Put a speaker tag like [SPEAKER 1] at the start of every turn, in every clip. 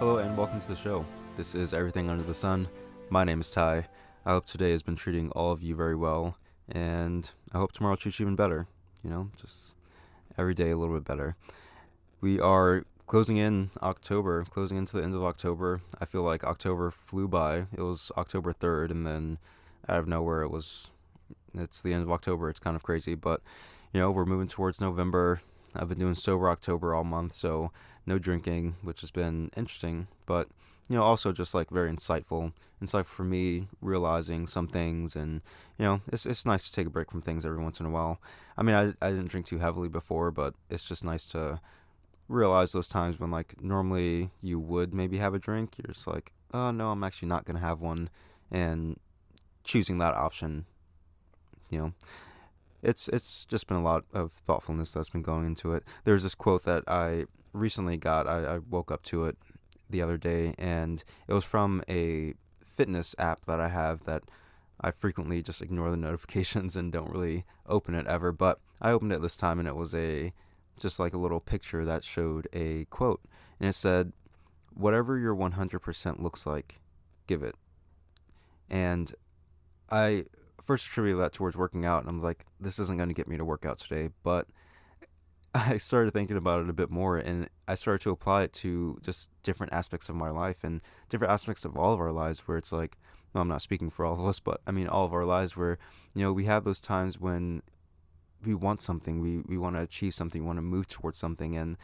[SPEAKER 1] Hello and welcome to the show. This is Everything Under the Sun. My name is Ty. I hope today has been treating all of you very well, and I hope tomorrow treats you even better. Just every day a little bit better. We are closing in October, closing into the end of October. I feel like October flew by. It was October 3rd, and then out of nowhere it's the end of October. It's kind of crazy, but we're moving towards November. I've been doing sober October all month, so no drinking, which has been interesting, but also just like very insightful for me, realizing some things, and it's nice to take a break from things every once in a while. I mean, I didn't drink too heavily before, but it's just nice to realize those times when like normally you would maybe have a drink, you're just like, oh no, I'm actually not gonna have one, and choosing that option, you know it's just been a lot of thoughtfulness that's been going into it. There's this quote that I recently got. I woke up to it the other day, and it was from a fitness app that I have that I frequently just ignore the notifications and don't really open it ever. But I opened it this time, and it was just like a little picture that showed a quote, and it said, "Whatever your 100% looks like, give it." And I first attributed that towards working out, and I was like, this isn't going to get me to work out today. But I started thinking about it a bit more, and I started to apply it to just different aspects of my life and different aspects of all of our lives, where it's like, well, I'm not speaking for all of us, but I mean all of our lives, where we have those times when we want something, we want to achieve something, we want to move towards something, and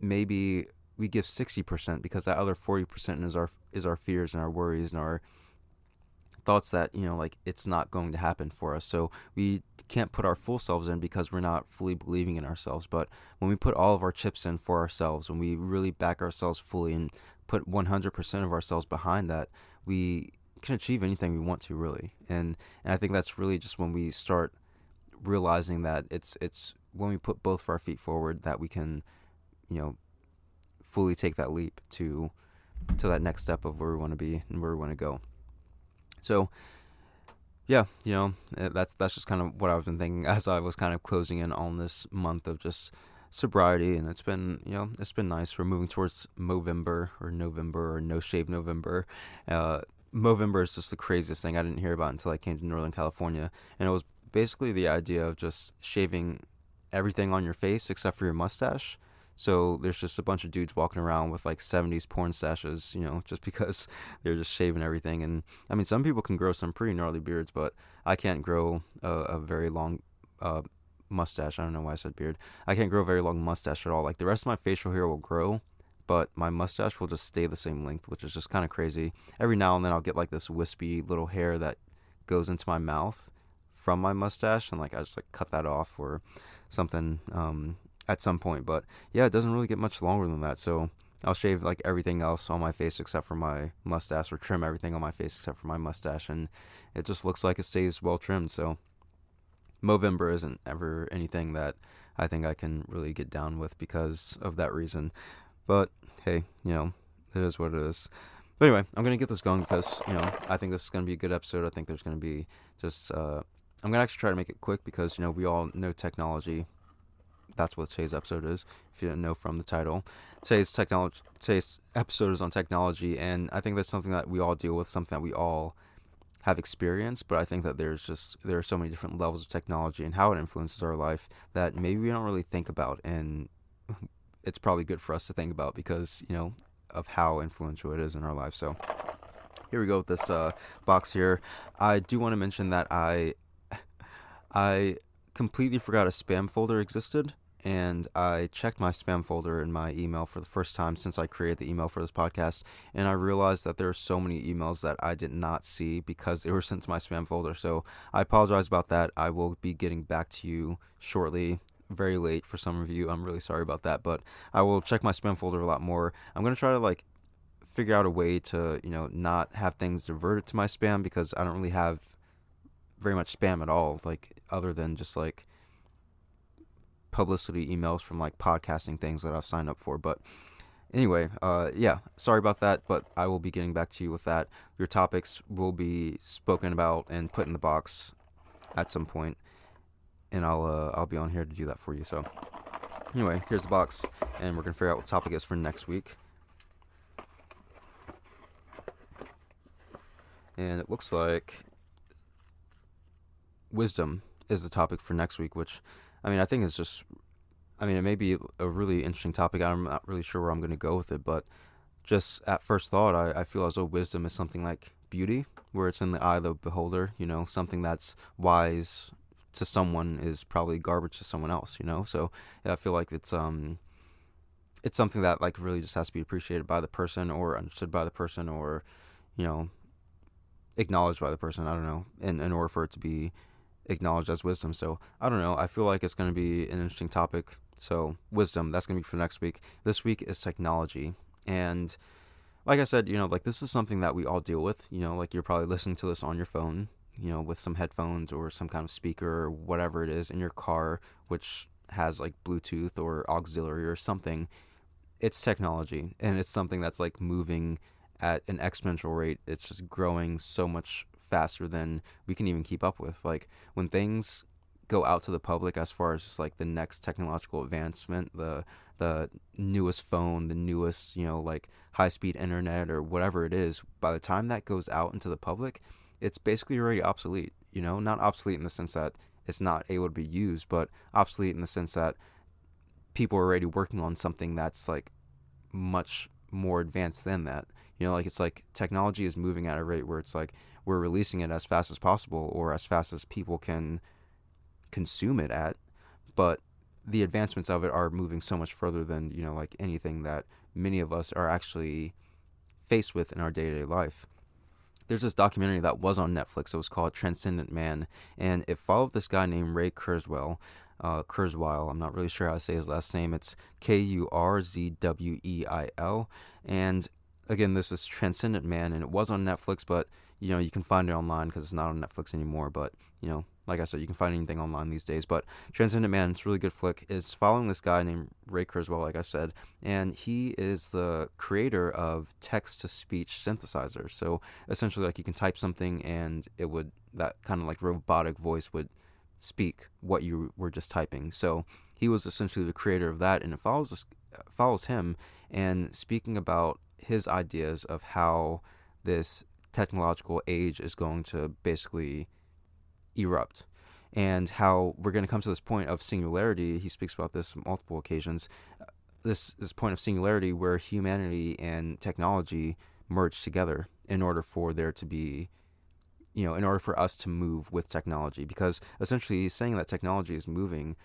[SPEAKER 1] maybe we give 60% because that other 40% is our fears and our worries and our thoughts that like it's not going to happen for us. So we can't put our full selves in because we're not fully believing in ourselves. But when we put all of our chips in for ourselves, when we really back ourselves fully and put 100% of ourselves behind that, we can achieve anything we want to, really. And I think that's really just when we start realizing that it's when we put both of our feet forward that we can fully take that leap to that next step of where we want to be and where we want to go. So, yeah, that's just kind of what I've been thinking as I was kind of closing in on this month of just sobriety, and it's been nice. We're moving towards Movember or November or No Shave November. Movember is just the craziest thing I didn't hear about until I came to Northern California, and it was basically the idea of just shaving everything on your face except for your mustache. So there's just a bunch of dudes walking around with like 70s porn stashes, just because they're just shaving everything. And I mean, some people can grow some pretty gnarly beards, but I can't grow a very long mustache. I don't know why I said beard. I can't grow a very long mustache at all. Like the rest of my facial hair will grow, but my mustache will just stay the same length, which is just kind of crazy. Every now and then I'll get like this wispy little hair that goes into my mouth from my mustache, and like I just like cut that off or something. At some point, but yeah, it doesn't really get much longer than that. So I'll shave like everything else on my face except for my mustache, or trim everything on my face except for my mustache, and it just looks like it stays well trimmed. So Movember isn't ever anything that I think I can really get down with because of that reason. But hey, it is what it is. But anyway, I'm gonna get this going because I think this is gonna be a good episode. I think there's gonna be just I'm gonna actually try to make it quick because we all know technology. That's what today's episode is, if you didn't know from the title. Today's episode is on technology, and I think that's something that we all deal with, something that we all have experienced, but I think that there are so many different levels of technology and how it influences our life that maybe we don't really think about, and it's probably good for us to think about because, of how influential it is in our life. So here we go with this box here. I do want to mention that I completely forgot a spam folder existed, and I checked my spam folder in my email for the first time since I created the email for this podcast, and I realized that there are so many emails that I did not see because they were sent to my spam folder. So I apologize about that. I will be getting back to you shortly. Very late for some of you. I'm really sorry about that, but I will check my spam folder a lot more. I'm going to try to figure out a way to, not have things diverted to my spam, because I don't really have very much spam at all, other than just publicity emails from podcasting things that I've signed up for. But anyway, yeah, sorry about that, but I will be getting back to you with that. Your topics will be spoken about and put in the box at some point, and I'll be on here to do that for you. So anyway, here's the box, and we're gonna figure out what the topic is for next week. And it looks like wisdom is the topic for next week, which, I mean, I think is just, I mean, it may be a really interesting topic. I'm not really sure where I'm going to go with it, but just at first thought, I feel as though wisdom is something like beauty, where it's in the eye of the beholder, something that's wise to someone is probably garbage to someone else. So yeah, I feel like it's something that like really just has to be appreciated by the person or understood by the person or, you know, acknowledged by the person. I don't know, in order for it to be acknowledged as wisdom. So I don't know. I feel like it's going to be an interesting topic. So wisdom, that's going to be for next week. This week is technology. And like I said, like this is something that we all deal with. Like you're probably listening to this on your phone, with some headphones or some kind of speaker or whatever it is in your car, which has like Bluetooth or auxiliary or something. It's technology, and it's something that's like moving at an exponential rate. It's just growing so much faster than we can even keep up with. Like when things go out to the public as far as just like the next technological advancement, the newest phone, the newest, like high speed internet or whatever it is, by the time that goes out into the public, it's basically already obsolete. Not obsolete in the sense that it's not able to be used, but obsolete in the sense that people are already working on something that's like much more advanced than that. Like it's like technology is moving at a rate where it's like we're releasing it as fast as possible or as fast as people can consume it at, but the advancements of it are moving so much further than, like anything that many of us are actually faced with in our day-to-day life. There's this documentary that was on Netflix. It was called Transcendent Man, and it followed this guy named Ray Kurzweil. Kurzweil. I'm not really sure how to say his last name. It's Kurzweil. And again, this is Transcendent Man, and it was on Netflix, but you can find it online because it's not on Netflix anymore. But like I said, you can find anything online these days. But Transcendent Man, it's a really good flick. It's following this guy named Ray Kurzweil, like I said, and he is the creator of text-to-speech synthesizers. So essentially, like you can type something, and it would that kind of like robotic voice would speak what you were just typing. So he was essentially the creator of that, and it follows him and speaking about his ideas of how this technological age is going to basically erupt and how we're going to come to this point of singularity. He speaks about this on multiple occasions. This point of singularity where humanity and technology merge together in order for there to be, in order for us to move with technology, because essentially he's saying that technology is moving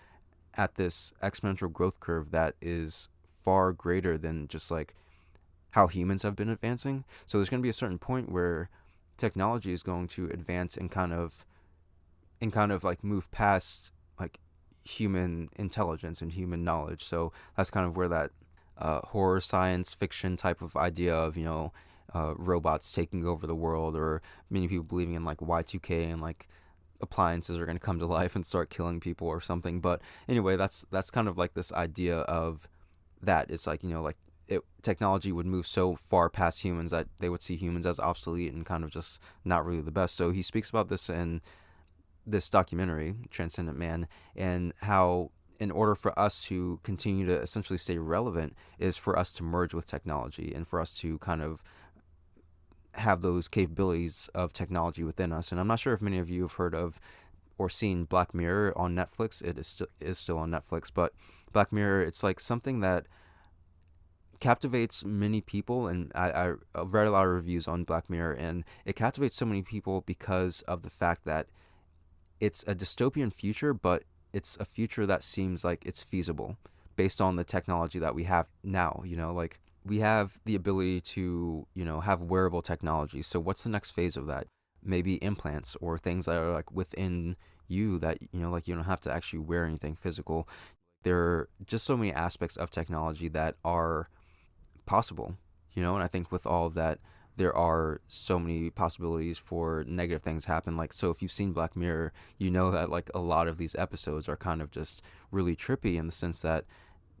[SPEAKER 1] at this exponential growth curve that is far greater than just like how humans have been advancing. So there's going to be a certain point where technology is going to advance and kind of like move past like human intelligence and human knowledge. So that's kind of where that horror science fiction type of idea of robots taking over the world, or many people believing in like Y2K and like appliances are going to come to life and start killing people or something. But anyway, that's kind of like this idea of that. It's like like technology would move so far past humans that they would see humans as obsolete and kind of just not really the best. So he speaks about this in this documentary, Transcendent Man, and how in order for us to continue to essentially stay relevant is for us to merge with technology and for us to kind of have those capabilities of technology within us. And I'm not sure if many of you have heard of or seen Black Mirror on Netflix. It is still on Netflix, but Black Mirror, it's like something that captivates many people, and I've read a lot of reviews on Black Mirror, and it captivates so many people because of the fact that it's a dystopian future, but it's a future that seems like it's feasible based on the technology that we have now. Like we have the ability to, have wearable technology. So what's the next phase of that? Maybe implants or things that are like within you that, like you don't have to actually wear anything physical. There are just so many aspects of technology that are possible, and I think with all of that, there are so many possibilities for negative things to happen. Like, so if you've seen Black Mirror, you know that like a lot of these episodes are kind of just really trippy in the sense that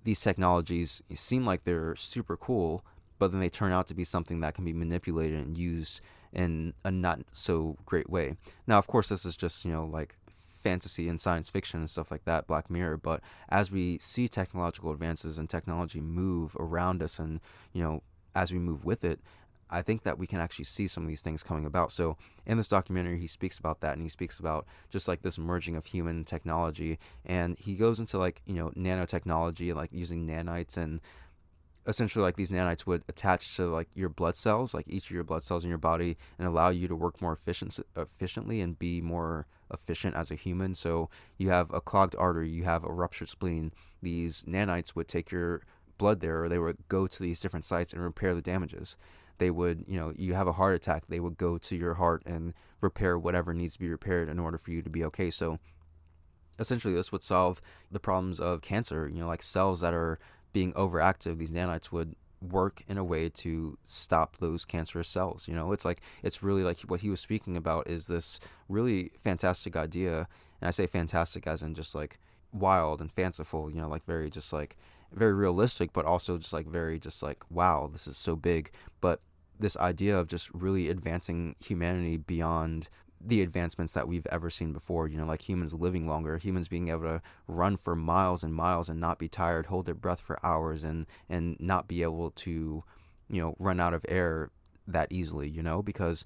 [SPEAKER 1] these technologies seem like they're super cool, but then they turn out to be something that can be manipulated and used in a not so great way. Now, of course, this is just, like fantasy and science fiction and stuff like that, Black Mirror, but as we see technological advances and technology move around us and, as we move with it, I think that we can actually see some of these things coming about. So in this documentary, he speaks about that, and he speaks about just like this merging of human technology, and he goes into like, nanotechnology, like using nanites, and essentially like these nanites would attach to like your blood cells, like each of your blood cells in your body, and allow you to work more efficiently and be more efficient as a human. So you have a clogged artery, you have a ruptured spleen, these nanites would take your blood there, or they would go to these different sites and repair the damages. They would, you have a heart attack, they would go to your heart and repair whatever needs to be repaired in order for you to be okay. So essentially this would solve the problems of cancer. Like cells that are being overactive, these nanites would work in a way to stop those cancerous cells. It's like, it's really like what he was speaking about is this really fantastic idea. And I say fantastic as in just like wild and fanciful, like very just like very realistic, but also just like very just like, wow, this is so big. But this idea of just really advancing humanity beyond the advancements that we've ever seen before, like humans living longer, humans being able to run for miles and miles and not be tired, hold their breath for hours, and not be able to, run out of air that easily, because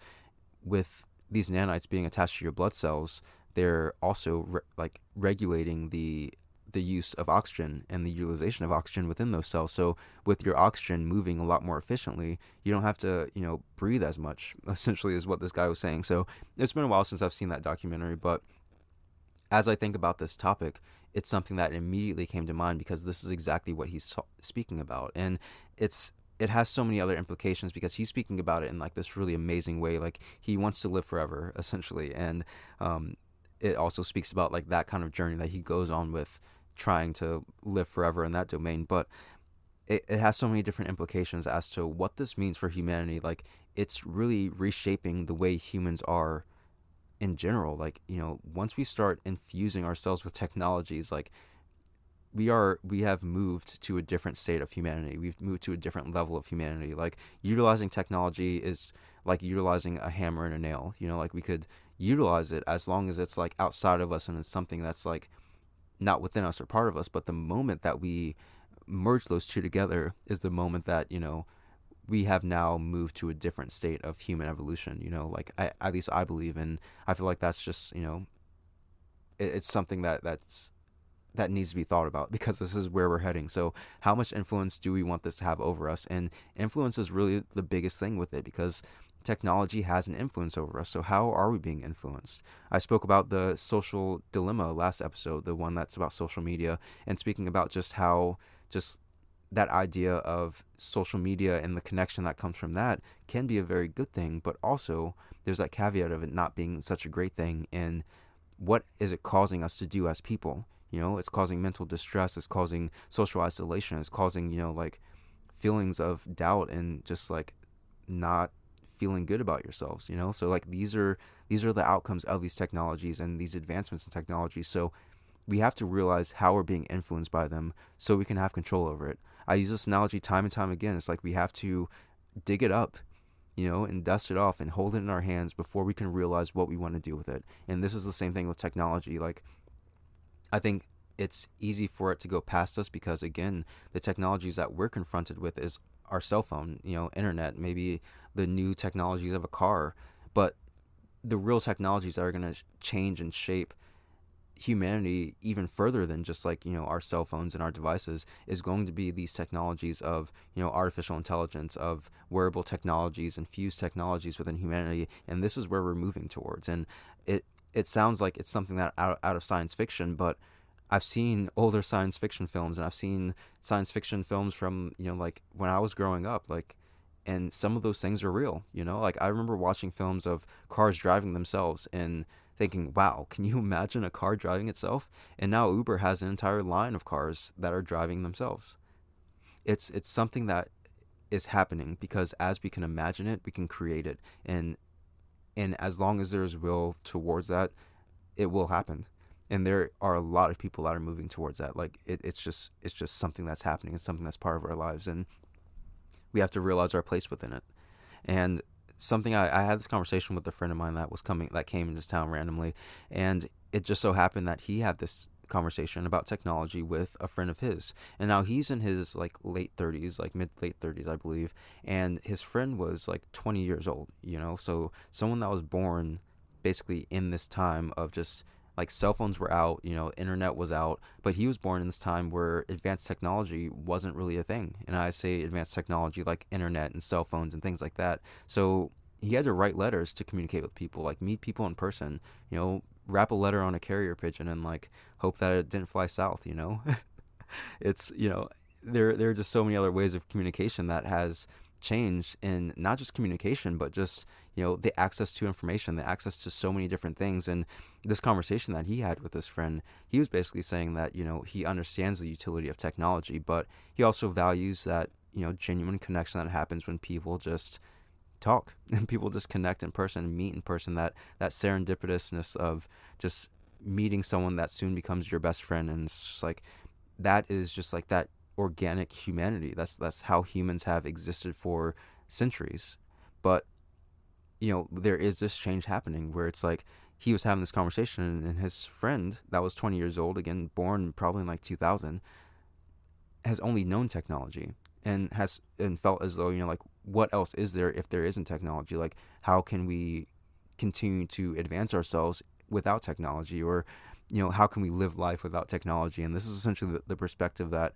[SPEAKER 1] with these nanites being attached to your blood cells, they're also like regulating the use of oxygen and the utilization of oxygen within those cells. So with your oxygen moving a lot more efficiently, you don't have to, breathe as much, essentially is what this guy was saying. So it's been a while since I've seen that documentary, but as I think about this topic, it's something that immediately came to mind because this is exactly what he's speaking about. And it has so many other implications because he's speaking about it in like this really amazing way. Like he wants to live forever, essentially. And it also speaks about like that kind of journey that he goes on with trying to live forever in that domain. But it has so many different implications as to what this means for humanity. Like it's really reshaping the way humans are in general. Like, once we start infusing ourselves with technologies, like we have moved to a different state of humanity. We've moved to a different level of humanity. Like utilizing technology is like utilizing a hammer and a nail. Like we could utilize it as long as it's like outside of us and it's something that's like not within us or part of us. But the moment that we merge those two together is the moment that, we have now moved to a different state of human evolution. Like at least I believe, and I feel like that's just, it's something that needs to be thought about because this is where we're heading. So how much influence do we want this to have over us? And influence is really the biggest thing with it because technology has an influence over us. So how are we being influenced? I spoke about the social dilemma last episode, the one that's about social media, and speaking about just how just that idea of social media and the connection that comes from that can be a very good thing, but also there's that caveat of it not being such a great thing. And what is it causing us to do as people? It's causing mental distress, it's causing social isolation, it's causing, like feelings of doubt and just like not feeling good about yourselves. So like these are the outcomes of these technologies and these advancements in technology. So we have to realize how we're being influenced by them so we can have control over it. I use this analogy time and time again. It's like we have to dig it up, and dust it off and hold it in our hands before we can realize what we want to do with it. And this is the same thing with technology. Like I think it's easy for it to go past us because again, the technologies that we're confronted with is our cell phone, internet, maybe the new technologies of a car, but the real technologies that are going to change and shape humanity even further than just like our cell phones and our devices is going to be these technologies of artificial intelligence, of wearable technologies, infused technologies within humanity. And this is where we're moving towards. And it sounds like it's something that out of science fiction, but I've seen older science fiction films and I've seen science fiction films from like when I was growing up, like, and some of those things are real. Like I remember watching films of cars driving themselves and thinking, wow, can you imagine a car driving itself? And now Uber has an entire line of cars that are driving themselves. It's something that is happening because as we can imagine it, we can create it. And as long as there's will towards that, it will happen. And there are a lot of people that are moving towards that. Like it's just something that's happening. It's something that's part of our lives, and we have to realize our place within it. And something I had this conversation with a friend of mine that came into town randomly, and it just so happened that he had this conversation about technology with a friend of his. And now he's in his like late 30s, like mid late 30s, I believe, and his friend was like 20 years old, you know? So someone that was born basically in this time of just like cell phones were out, you know, internet was out, but he was born in this time where advanced technology wasn't really a thing. And I say advanced technology like internet and cell phones and things like that. So he had to write letters to communicate with people, like meet people in person, you know, wrap a letter on a carrier pigeon and like hope that it didn't fly south, you know? It's, you know, there are just so many other ways of communication that has changed in not just communication but just, you know, the access to information, the access to so many different things. And this conversation that he had with his friend, he was basically saying that, you know, he understands the utility of technology, but he also values that, you know, genuine connection that happens when people just talk and people just connect in person and meet in person, that serendipitousness of just meeting someone that soon becomes your best friend. And it's just like that is just like that organic humanity. That's how humans have existed for centuries. But you know, there is this change happening where it's like he was having this conversation and his friend that was 20 years old, again born probably in like 2000, has only known technology and has and felt as though, you know, like what else is there if there isn't technology? Like how can we continue to advance ourselves without technology? Or, you know, how can we live life without technology? And this is essentially the perspective that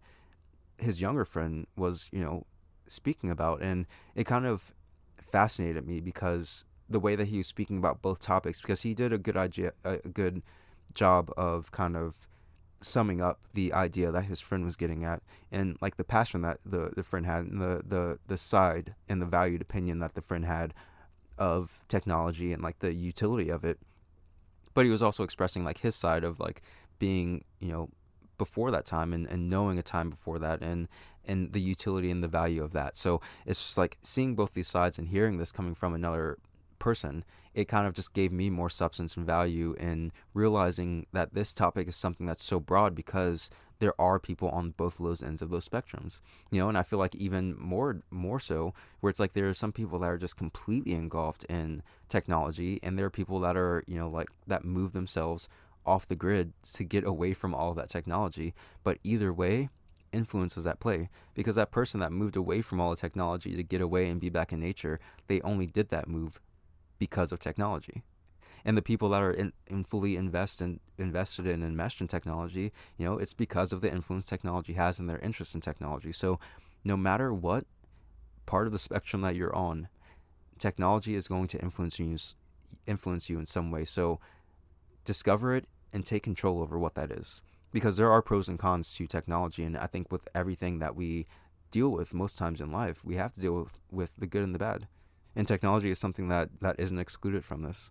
[SPEAKER 1] his younger friend was, you know, speaking about. And it kind of fascinated me because the way that he was speaking about both topics, because he did a good job of kind of summing up the idea that his friend was getting at, and like the passion that the friend had, and the side and the valued opinion that the friend had of technology and like the utility of it. But he was also expressing like his side of like being, you know, before that time, and knowing a time before that, and the utility and the value of that. So it's just like seeing both these sides and hearing this coming from another person, it kind of just gave me more substance and value in realizing that this topic is something that's so broad because there are people on both of those ends of those spectrums, you know. And I feel like even more so where it's like there are some people that are just completely engulfed in technology, and there are people that are, you know, like that move themselves off the grid to get away from all of that technology. But either way, influence is at play, because that person that moved away from all the technology to get away and be back in nature, they only did that move because of technology. And the people that are in fully invested in and enmeshed in technology, you know, it's because of the influence technology has and their interest in technology. So no matter what part of the spectrum that you're on, technology is going to influence you in some way. So discover it and take control over what that is, because there are pros and cons to technology. And I think with everything that we deal with most times in life, we have to deal with the good and the bad, and technology is something that isn't excluded from this.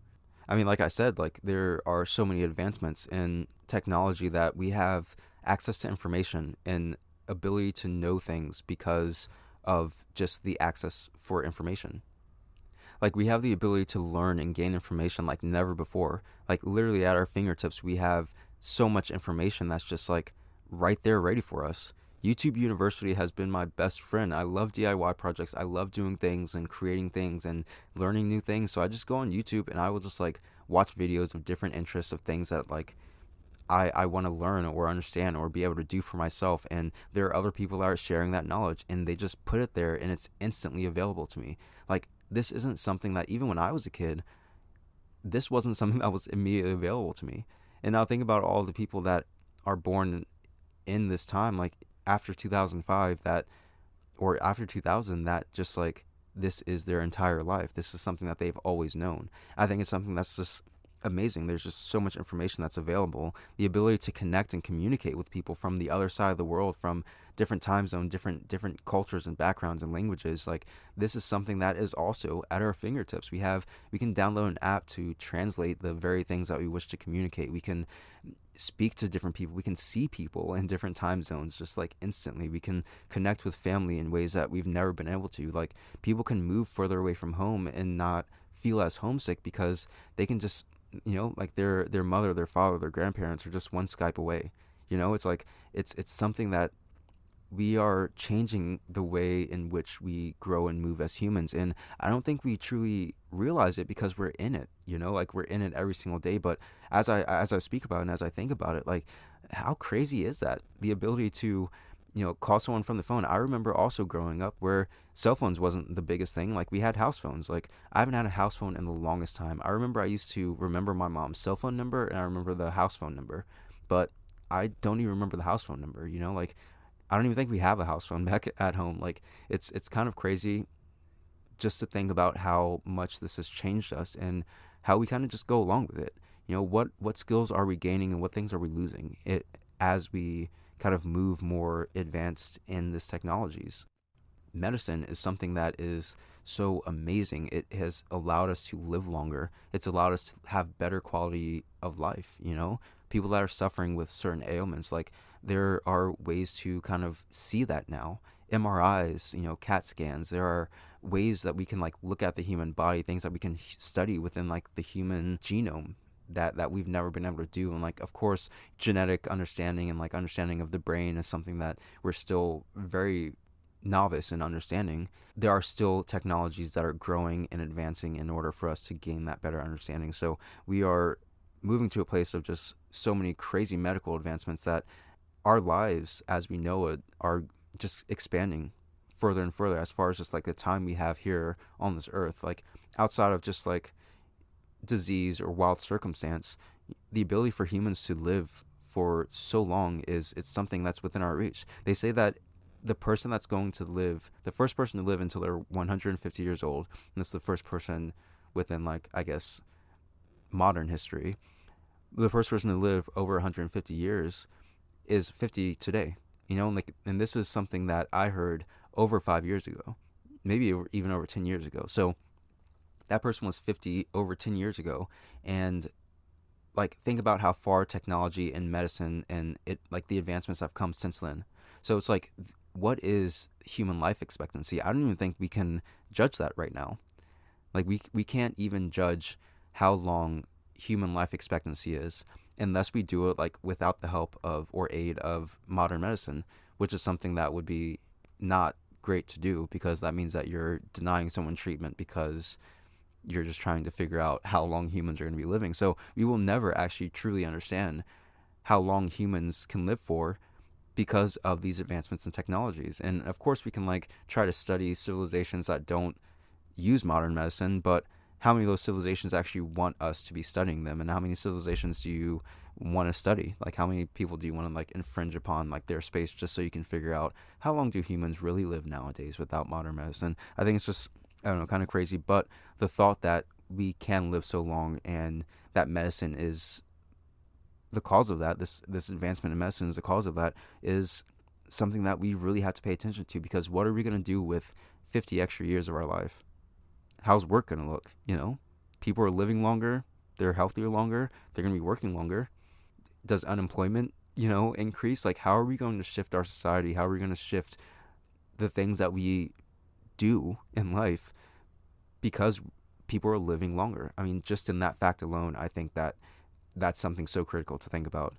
[SPEAKER 1] I mean, like I said, like there are so many advancements in technology that we have access to information and ability to know things because of just the access for information. Like we have the ability to learn and gain information like never before. Like literally at our fingertips, we have so much information that's just like right there ready for us. YouTube University has been my best friend. I love DIY projects. I love doing things and creating things and learning new things. So I just go on YouTube and I will just like watch videos of different interests of things that like I want to learn or understand or be able to do for myself. And there are other people that are sharing that knowledge and they just put it there and it's instantly available to me. Like this isn't something that even when I was a kid, this wasn't something that was immediately available to me. And now think about all the people that are born in this time, like after 2005, that or after 2000, that just like this is their entire life. This is something that they've always known. I think it's something that's just amazing. There's just so much information that's available. The ability to connect and communicate with people from the other side of the world, from different time zones, different cultures and backgrounds and languages. Like this is something that is also at our fingertips. We can download an app to translate the very things that we wish to communicate. We can speak to different people. We can see people in different time zones just like instantly. We can connect with family in ways that we've never been able to. Like people can move further away from home and not feel as homesick because they can just, you know, like their mother, their father, their grandparents are just one Skype away. You know, it's like it's something that we are changing the way in which we grow and move as humans. And I don't think we truly realize it because we're in it, like we're in it every single day. But as I speak about it and as I think about it, like how crazy is that? The ability to, call someone from the phone. I remember also growing up where cell phones wasn't the biggest thing. Like we had house phones. Like I haven't had a house phone in the longest time. I remember I used to remember my mom's cell phone number and I remember the house phone number. But I don't even remember the house phone number, like I don't even think we have a house phone back at home. Like it's kind of crazy just to think about how much this has changed us and how we kind of just go along with it. What skills are we gaining and what things are we losing it as we kind of move more advanced in this technologies. Medicine is something that is so amazing. It has allowed us to live longer. It's allowed us to have better quality of life. People that are suffering with certain ailments, like there are ways to kind of see that now. MRIs, CAT scans. There are ways that we can like look at the human body, things that we can study within like the human genome that we've never been able to do. And like of course genetic understanding and like understanding of the brain is something that we're still very novice in understanding. There are still technologies that are growing and advancing in order for us to gain that better understanding. So we are moving to a place of just so many crazy medical advancements that our lives as we know it are just expanding further and further as far as just like the time we have here on this earth. Like outside of just like disease or wild circumstance, the ability for humans to live for so long is it's something that's within our reach. They say that the person that's going to live, the first person to live until they're 150 years old, and this is the first person within like I guess modern history, the first person to live over 150 years is 50 today. And this is something that I heard over 5 years ago, maybe even over 10 years ago. So that person was 50 over 10 years ago. And like think about how far technology and medicine and it like the advancements have come since then. So it's like what is human life expectancy? I don't even think we can judge that right now. Like we can't even judge how long human life expectancy is unless we do it like without the help of or aid of modern medicine, which is something that would be not great to do because that means that you're denying someone treatment because you're just trying to figure out how long humans are going to be living. So we will never actually truly understand how long humans can live for because of these advancements in technologies. And of course, we can like try to study civilizations that don't use modern medicine, but how many of those civilizations actually want us to be studying them? And how many civilizations do you want to study? Like how many people do you want to like infringe upon like their space just so you can figure out how long do humans really live nowadays without modern medicine? I think it's just I don't know, kind of crazy, but the thought that we can live so long and that medicine is the cause of that, this advancement in medicine is the cause of that, is something that we really have to pay attention to because what are we going to do with 50 extra years of our life? How's work going to look? People are living longer, they're healthier longer, they're going to be working longer. Does unemployment, increase? Like, how are we going to shift our society? How are we going to shift the things that we do in life because people are living longer? I mean, just in that fact alone, I think that that's something so critical to think about.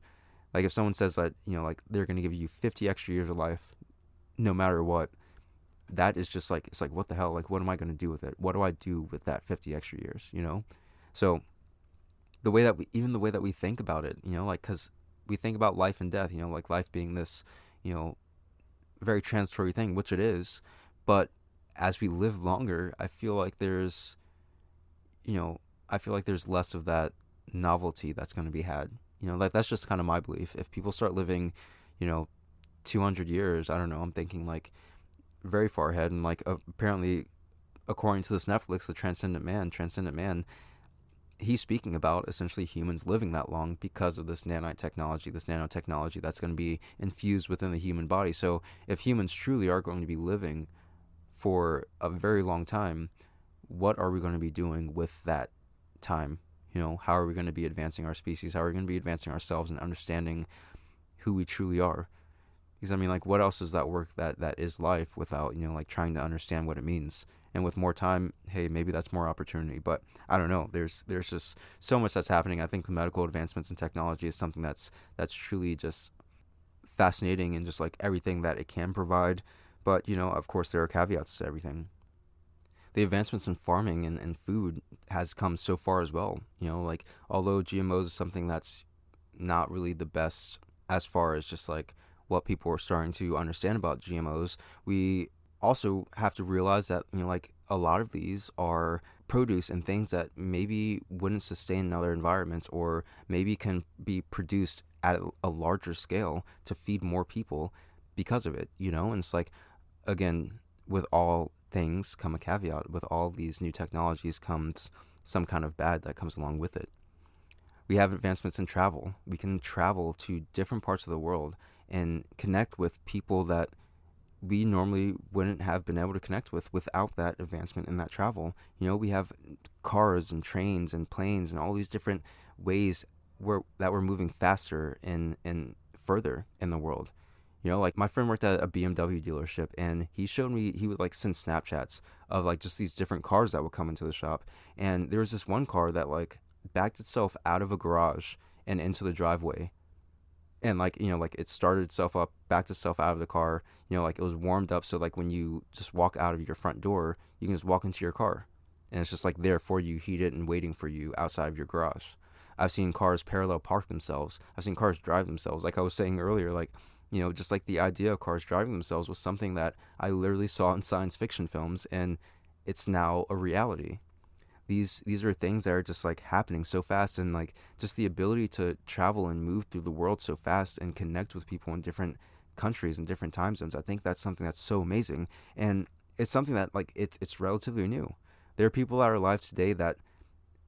[SPEAKER 1] Like, if someone says that, like they're going to give you 50 extra years of life no matter what, that is just like, it's like, what the hell? Like, what am I going to do with it? What do I do with that 50 extra years? So even the way that we think about it, like, because we think about life and death, like life being this, you know, very transitory thing, which it is. But as we live longer, you know, I feel like there's less of that novelty that's going to be had. Like that's just kind of my belief. If people start living, you know, 200 years, I don't know, I'm thinking like very far ahead. And like apparently, according to this Netflix, the Transcendent Man, he's speaking about essentially humans living that long because of this nanotechnology that's going to be infused within the human body. So if humans truly are going to be living for a very long time, what are we going to be doing with that time? How are we going to be advancing our species? How are we going to be advancing ourselves and understanding who we truly are? Because I mean, like, what else is that work that is life without like trying to understand what it means? And with more time, hey, maybe that's more opportunity. But I don't know. There's just so much that's happening. I think the medical advancements in technology is something that's truly just fascinating and just like everything that it can provide. But, of course, there are caveats to everything. The advancements in farming and food has come so far as well. Like, although GMOs is something that's not really the best as far as just like what people are starting to understand about GMOs, we also have to realize that, like a lot of these are produce and things that maybe wouldn't sustain in other environments, or maybe can be produced at a larger scale to feed more people because of it. And it's like, again, with all things come a caveat. With all these new technologies comes some kind of bad that comes along with it. We have advancements in travel. We can travel to different parts of the world and connect with people that we normally wouldn't have been able to connect with without that advancement in that travel. We have cars and trains and planes and all these different ways that we're moving faster and further in the world. Like my friend worked at a BMW dealership, and he showed me, he would like send Snapchats of like just these different cars that would come into the shop. And there was this one car that like backed itself out of a garage and into the driveway. And like, like it started itself up, backed itself out of the car, like it was warmed up. So like when you just walk out of your front door, you can just walk into your car. And it's just like there for you, heated and waiting for you outside of your garage. I've seen cars parallel park themselves. I've seen cars drive themselves. Like I was saying earlier, like, just like the idea of cars driving themselves was something that I literally saw in science fiction films, and it's now a reality. These are things that are just like happening so fast, and like just the ability to travel and move through the world so fast and connect with people in different countries and different time zones. I think that's something that's so amazing, and it's something that like it's relatively new. There are people that are alive today that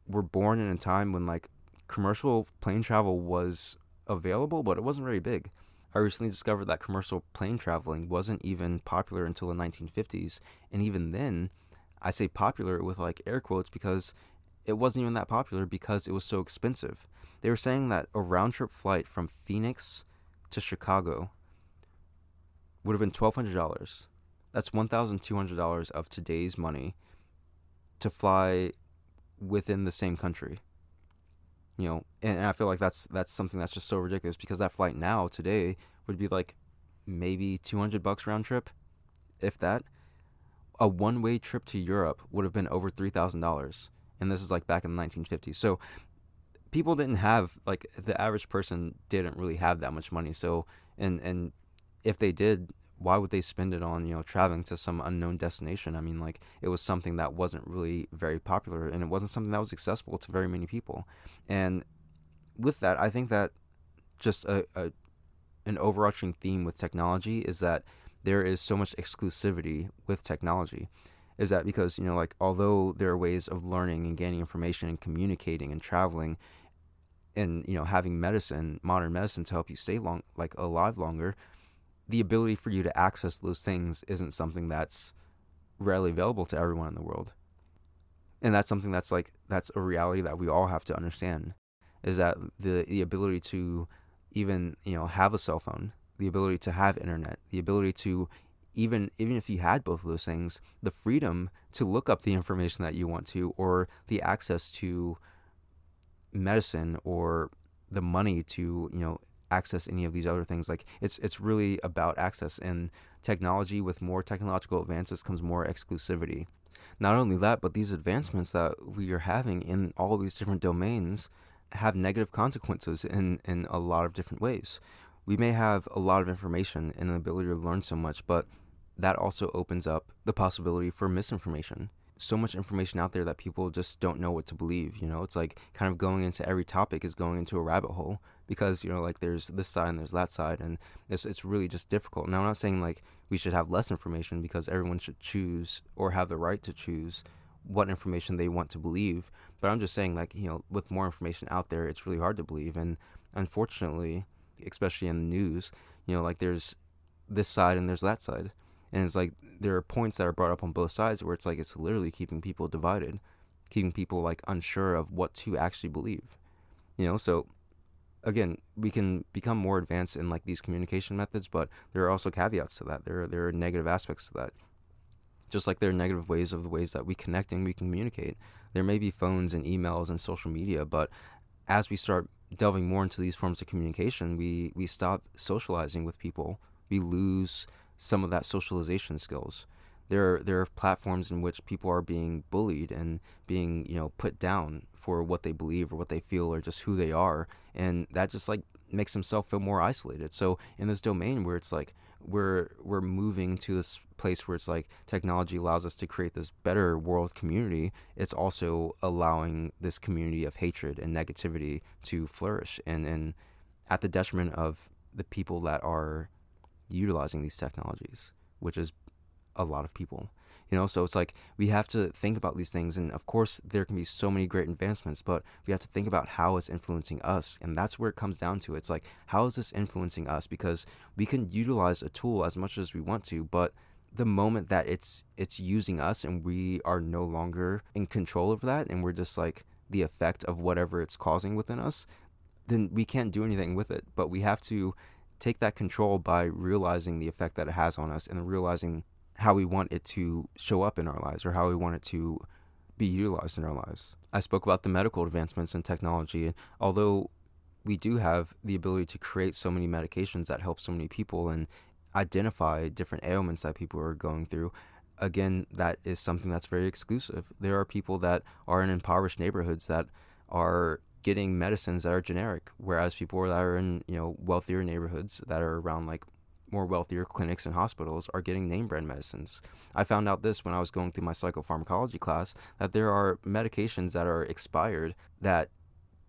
[SPEAKER 1] were born in a time when like commercial plane travel was available, but it wasn't very big. I recently discovered that commercial plane traveling wasn't even popular until the 1950s. And even then, I say popular with like air quotes because it wasn't even that popular because it was so expensive. They were saying that a round trip flight from Phoenix to Chicago would have been $1,200. That's $1,200 of today's money to fly within the same country. And I feel like that's something that's just so ridiculous, because that flight now today would be like maybe $200 round trip, if that. A one-way trip to Europe would have been over $3,000, and this is like back in the 1950s. So people didn't have, like, the average person didn't really have that much money. So and if they did, why would they spend it on traveling to some unknown destination? I mean, like, it was something that wasn't really very popular, and it wasn't something that was accessible to very many people. And with that, I think that just an overarching theme with technology is that there is so much exclusivity with technology. Is that because, like, although there are ways of learning and gaining information and communicating and traveling and, having modern medicine to help you stay alive longer, the ability for you to access those things isn't something that's readily available to everyone in the world. And that's something that's a reality that we all have to understand, is that the ability to even, have a cell phone, the ability to have internet, the ability to, even if you had both of those things, the freedom to look up the information that you want to, or the access to medicine, or the money to, access any of these other things. Like, it's really about access, and technology, with more technological advances comes more exclusivity. Not only that, but these advancements that we are having in all these different domains have negative consequences in a lot of different ways. We may have a lot of information and an ability to learn so much, but that also opens up the possibility for misinformation. So much information out there that people just don't know what to believe. It's like kind of going into every topic is going into a rabbit hole, because, like, there's this side and there's that side, and it's really just difficult. Now, I'm not saying like we should have less information, because everyone should choose, or have the right to choose, what information they want to believe. But I'm just saying, like, with more information out there, it's really hard to believe. And unfortunately, especially in the news, like, there's this side and there's that side. And it's like there are points that are brought up on both sides where it's like it's literally keeping people divided, keeping people like unsure of what to actually believe. So again, we can become more advanced in like these communication methods, but there are also caveats to that. There are negative aspects to that. Just like there are negative ways of the ways that we connect and we communicate. There may be phones and emails and social media, but as we start delving more into these forms of communication, we stop socializing with people. We lose some of that socialization skills. There are platforms in which people are being bullied and being, put down for what they believe or what they feel or just who they are, and that just like makes themselves feel more isolated. So in this domain where it's like we're moving to this place where it's like technology allows us to create this better world community, it's also allowing this community of hatred and negativity to flourish, and at the detriment of the people that are utilizing these technologies, which is a lot of people. So it's like we have to think about these things, and of course there can be so many great advancements, but we have to think about how it's influencing us, and that's where it comes down to. It's like, how is this influencing us? Because we can utilize a tool as much as we want to, but the moment that it's using us and we are no longer in control of that, and we're just like the effect of whatever it's causing within us, then we can't do anything with it. But we have to take that control by realizing the effect that it has on us and realizing how we want it to show up in our lives or how we want it to be utilized in our lives. I spoke about the medical advancements in technology, and although we do have the ability to create so many medications that help so many people and identify different ailments that people are going through, again, that is something that's very exclusive. There are people that are in impoverished neighborhoods that are getting medicines that are generic, whereas people that are in, wealthier neighborhoods that are around like more wealthier clinics and hospitals are getting name brand medicines. I found out this when I was going through my psychopharmacology class, that there are medications that are expired that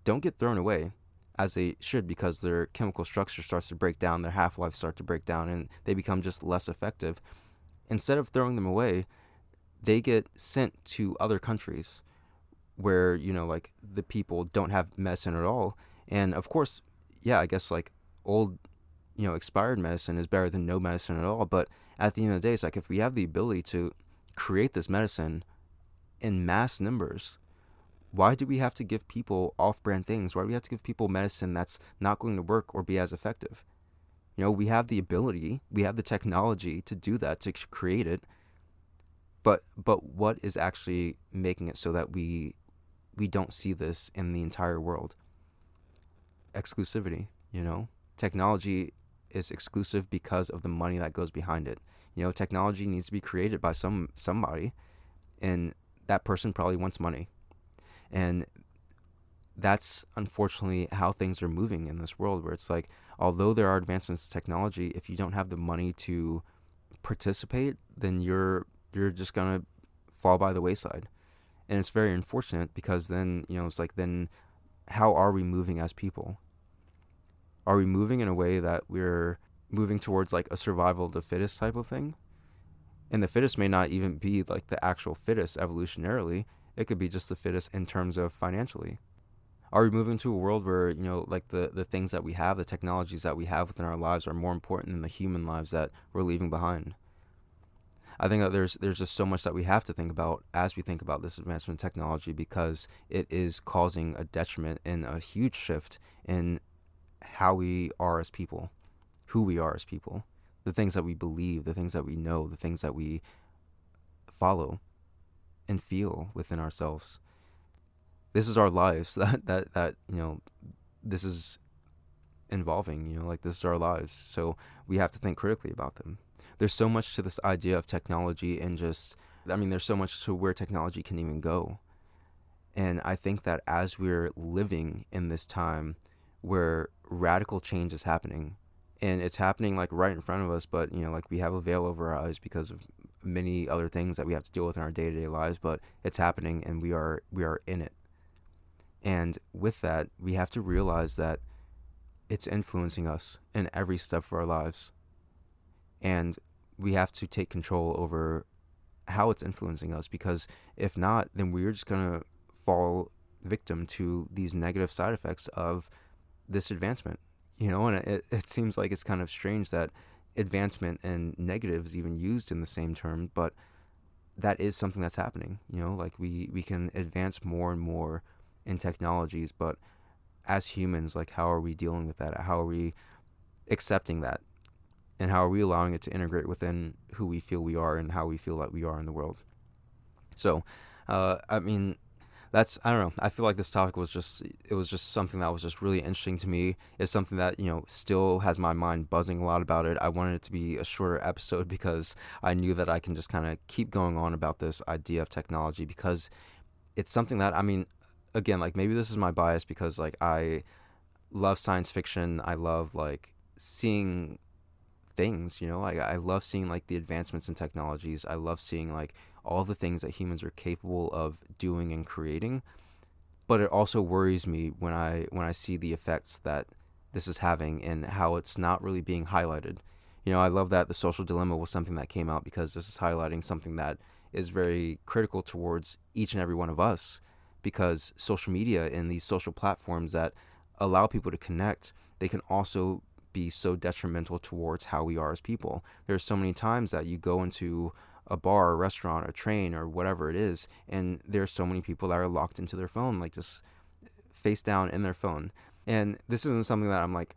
[SPEAKER 1] don't get thrown away as they should, because their chemical structure starts to break down, their half-life starts to break down, and they become just less effective. Instead of throwing them away, they get sent to other countries where, like the people don't have medicine at all. And of course, yeah, I guess like old, expired medicine is better than no medicine at all. But at the end of the day, it's like if we have the ability to create this medicine in mass numbers, why do we have to give people off-brand things? Why do we have to give people medicine that's not going to work or be as effective? We have the ability, we have the technology to do that, to create it. But what is actually making it so that we don't see this in the entire world? Exclusivity. Technology is exclusive because of the money that goes behind it. Technology needs to be created by somebody, and that person probably wants money. And that's unfortunately how things are moving in this world, where it's like, although there are advancements in technology, if you don't have the money to participate, then you're just gonna fall by the wayside. And it's very unfortunate, because then, it's like, then how are we moving as people? Are we moving in a way that we're moving towards like a survival of the fittest type of thing? And the fittest may not even be like the actual fittest evolutionarily. It could be just the fittest in terms of financially. Are we moving to a world where, like the things that we have, the technologies that we have within our lives are more important than the human lives that we're leaving behind? I think that there's just so much that we have to think about as we think about this advancement in technology, because it is causing a detriment and a huge shift in how we are as people, who we are as people, the things that we believe, the things that we know, the things that we follow and feel within ourselves. This is our lives that this is involving, like this is our lives. So we have to think critically about them. There's so much to this idea of technology, and there's so much to where technology can even go. And I think that as we're living in this time where radical change is happening, and it's happening like right in front of us, but like we have a veil over our eyes because of many other things that we have to deal with in our day-to-day lives, but it's happening, and we are in it. And with that, we have to realize that it's influencing us in every step of our lives. And we have to take control over how it's influencing us, because if not, then we're just going to fall victim to these negative side effects of this advancement. And it seems like it's kind of strange that advancement and negative is even used in the same term, but that is something that's happening. Like we can advance more and more in technologies, but as humans, like, how are we dealing with that? How are we accepting that? And how are we allowing it to integrate within who we feel we are and how we feel that we are in the world? So, I don't know. I feel like this topic was just it was just something that was just really interesting to me. It's something that, still has my mind buzzing a lot about it. I wanted it to be a shorter episode because I knew that I can just kind of keep going on about this idea of technology because it's something that, I mean, again, like maybe this is my bias because like I love science fiction. I love like seeing things, like I love seeing like the advancements in technologies. I love seeing like all the things that humans are capable of doing and creating. But it also worries me when I see the effects that this is having and how it's not really being highlighted. I love that the social dilemma was something that came out because this is highlighting something that is very critical towards each and every one of us, because social media and these social platforms that allow people to connect, they can also be so detrimental towards how we are as people. There's so many times that you go into a bar, or restaurant, or train, or whatever it is, and there's so many people that are locked into their phone, like just face down in their phone. And this isn't something that I'm like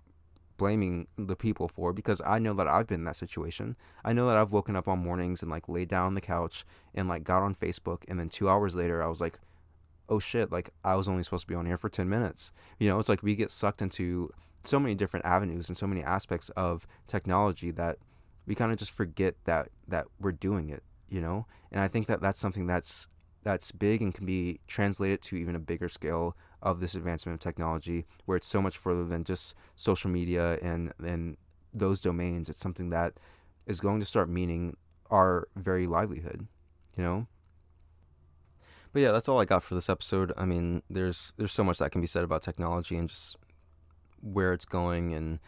[SPEAKER 1] blaming the people for, because I know that I've been in that situation. I know that I've woken up on mornings and like laid down on the couch and like got on Facebook, and then 2 hours later I was like, oh shit, like I was only supposed to be on here for 10 minutes. It's like we get sucked into so many different avenues and so many aspects of technology that we kind of just forget that we're doing it. And I think that that's something that's big and can be translated to even a bigger scale of this advancement of technology, where it's so much further than just social media and those domains. It's something that is going to start meaning our very livelihood, you know? But yeah, that's all I got for this episode. I mean, there's so much that can be said about technology and just where it's going, and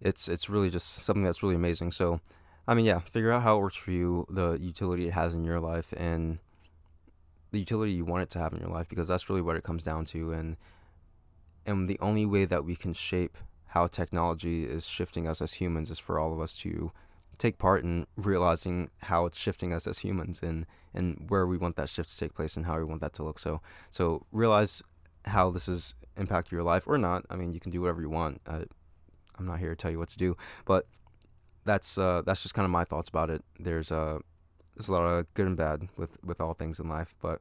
[SPEAKER 1] it's really just something that's really amazing. So, I mean, yeah, figure out how it works for you, the utility it has in your life, and the utility you want it to have in your life, because that's really what it comes down to. And the only way that we can shape how technology is shifting us as humans is for all of us to take part in realizing how it's shifting us as humans, and where we want that shift to take place and how we want that to look. So realize how this is impact your life or not. I mean, you can do whatever you want. I'm not here to tell you what to do, but that's just kind of my thoughts about it. There's a lot of good and bad with all things in life, but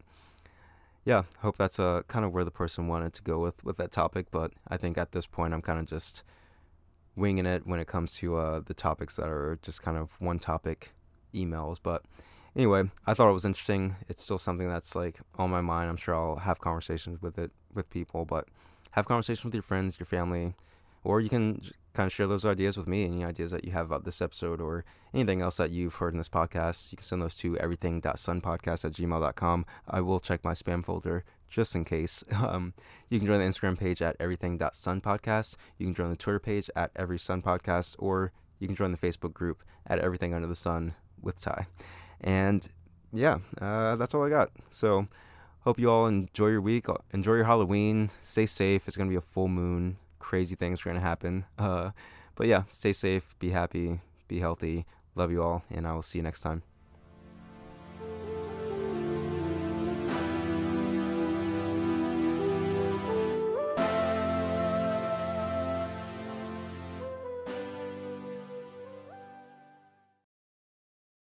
[SPEAKER 1] yeah, hope that's kind of where the person wanted to go with that topic. But I think at this point I'm kind of just winging it when it comes to the topics that are just kind of one topic emails. But anyway, I thought it was interesting. It's still something that's like on my mind. I'm sure I'll have conversations with people, but have conversations with your friends, your family, or you can kind of share those ideas with me, any ideas that you have about this episode or anything else that you've heard in this podcast. You can send those to everything.sunpodcast@gmail.com. I will check my spam folder just in case. You can join the Instagram page at everything.sunpodcast. You can join the Twitter page at everysunpodcast, or you can join the Facebook group at Everything Under the Sun with Ty. And yeah, that's all I got. So hope you all enjoy your week, enjoy your Halloween, stay safe. It's going to be a full moon. Crazy things are going to happen. But yeah, stay safe, be happy, be healthy. Love you all, and I will see you next time.